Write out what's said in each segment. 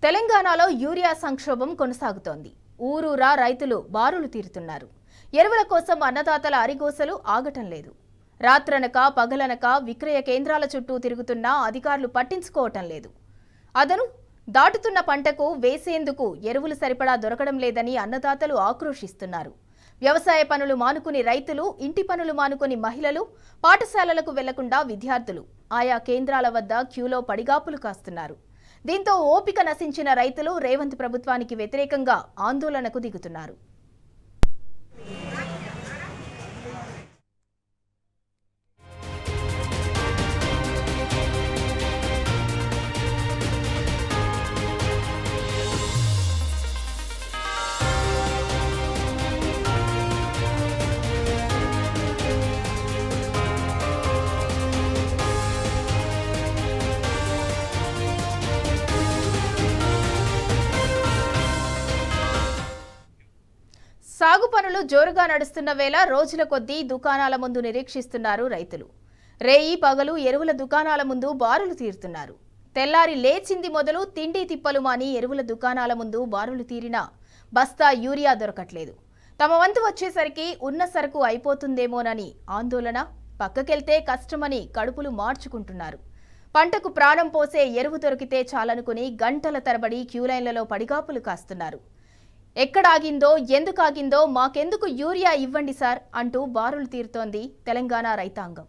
తెలంగాణలో యూరియా సంక్షోభం కొనసాగుతోంది. ఊరూరా రైతులు బారులు తీరుతున్నారు. ఎరువుల కోసం అన్నదాతల అరిగోసలు ఆగటం లేదు. రాత్రనక పగలనక విక్రయ కేంద్రాల చుట్టూ తిరుగుతున్నా అధికారులు పట్టించుకోవటం లేదు. అదను దాటుతున్న పంటకు వేసేందుకు ఎరువులు సరిపడా దొరకడం లేదని అన్నదాతలు ఆక్రోశిస్తున్నారు. వ్యవసాయ పనులు మానుకుని రైతులు, ఇంటి పనులు మానుకుని మహిళలు, పాఠశాలలకు వెళ్లకుండా విద్యార్థులు ఆయా కేంద్రాల వద్ద క్యూలో పడిగాపులు కాస్తున్నారు. దీంతో ఓపిక నశించిన రైతులు రేవంత్ ప్రభుత్వానికి వ్యతిరేకంగా ఆందోళనకు దిగుతున్నారు. సాగు పనులు జోరుగా నడుస్తున్న వేళ రోజుల కొద్దీ దుకాణాల ముందు నిరీక్షిస్తున్నారు రైతులు. రేయి పగలు ఎరువుల దుకాణాల ముందు బారులు తీరుతున్నారు. తెల్లారి లేచింది మొదలు తిండి తిప్పలు మాని ఎరువుల దుకాణాల ముందు బారులు తీరినా బస్తా యూరియా దొరకట్లేదు. తమ వంతు వచ్చేసరికి ఉన్న సరుకు అయిపోతుందేమోనని ఆందోళన, పక్కకెళ్తే కష్టమని కడుపులు మార్చుకుంటున్నారు. పంటకు ప్రాణం పోసే ఎరువు దొరికితే చాలనుకుని గంటల తరబడి క్యూలైన్లలో పడిగాపులు కాస్తున్నారు. ఎక్కడాగిందో, ఎందుకాగిందో, మాకెందుకు యూరియా ఇవ్వండి సార్ అంటూ బారులు తీరుతోంది తెలంగాణ రైతాంగం.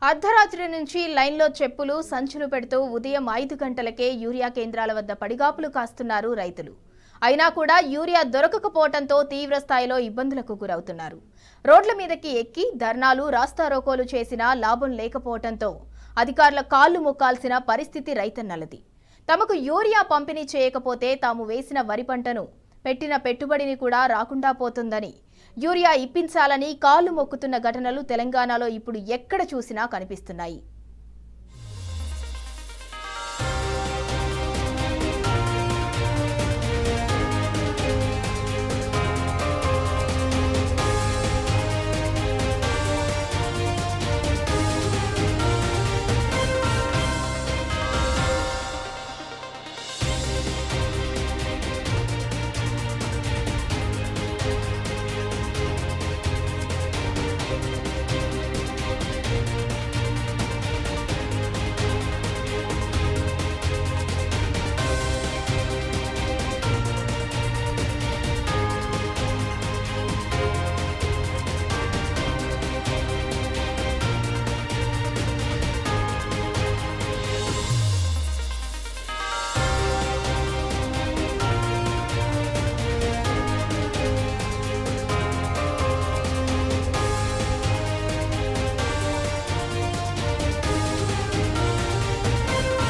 అర్ధరాత్రి నుంచి లైన్లో చెప్పులు, సంచులు పెడుతూ ఉదయం 5 గంటలకే యూరియా కేంద్రాల వద్ద పడిగాపులు కాస్తున్నారు రైతులు. అయినా కూడా యూరియా దొరకకపోవడంతో తీవ్ర స్థాయిలో ఇబ్బందులకు గురవుతున్నారు. రోడ్ల మీదకి ఎక్కి ధర్నాలు, రాస్తారోకోలు చేసినా లాభం లేకపోవడంతో అధికారుల కాళ్లు మొక్కాల్సిన పరిస్థితి రైతన్నలది. తమకు యూరియా పంపిణీ చేయకపోతే తాము వేసిన వరి పంటను, పెట్టిన పెట్టుబడిని కూడా రాకుండా పోతుందని, యూరియా ఇప్పించాలని కాళ్లు మొక్కుతున్న ఘటనలు తెలంగాణలో ఇప్పుడు ఎక్కడ చూసినా కనిపిస్తున్నాయి.